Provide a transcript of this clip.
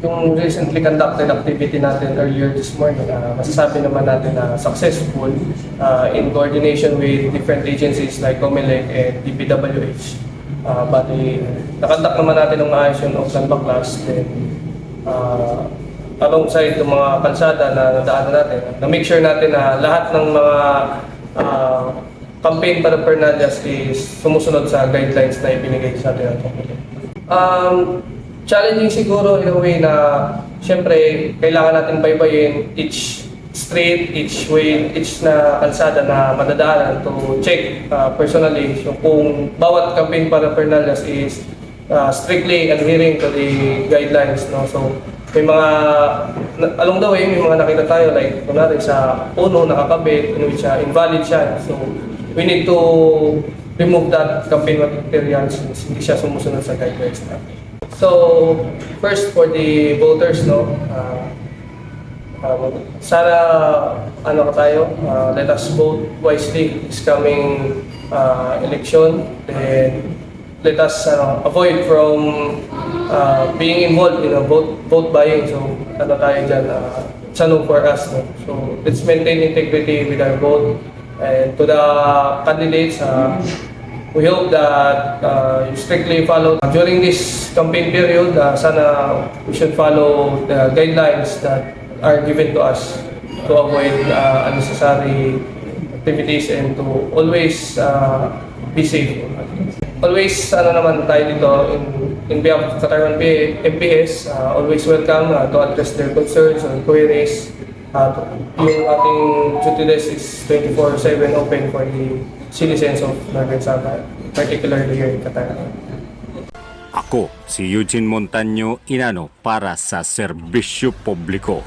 yung recently conducted activity natin earlier this morning, masasabi naman natin na successful in coordination with different agencies like COMELEC and DPWH. Bali, nakonduct naman natin ng maayos yung Oakland Backlash, then alongside ng mga kalsada na nadaanan natin, na make sure natin na lahat ng mga campaign paraphernalias is sumusunod sa guidelines na ibinigay sa atin ng COMELEC. Challenging siguro in a way na siyempre kailangan natin baybayin each street, each way, each na kalsada na madadaanan to check personally so kung bawat campaign paraphernalias is strictly adhering to the guidelines, no? So may mga along the way may mga nakita tayo like kunwari sa puno nakakabit in which invalid siya, so we need to remove that campaign material since hindi siya sumusunod sa guidelines natin. So, first for the voters, no, sana ano ka tayo, let us vote wisely this coming election, and let us avoid from being involved in a vote buying. So, ano tayo dyan, it's a no for us. No? So, let's maintain integrity with our vote, and to the candidates, we hope that you strictly follow during this campaign period. Sana we should follow the guidelines that are given to us to avoid unnecessary activities and to always be safe. Always naman tayo dito in behalf of Katarman MPS, always welcome to address their concerns and queries. Yung ating duty desk is 24/7 open for the citizens of Northern Samar, particularly here in Qatar. Ako si Eugene Montaño Inano para sa Serbisyo Publiko.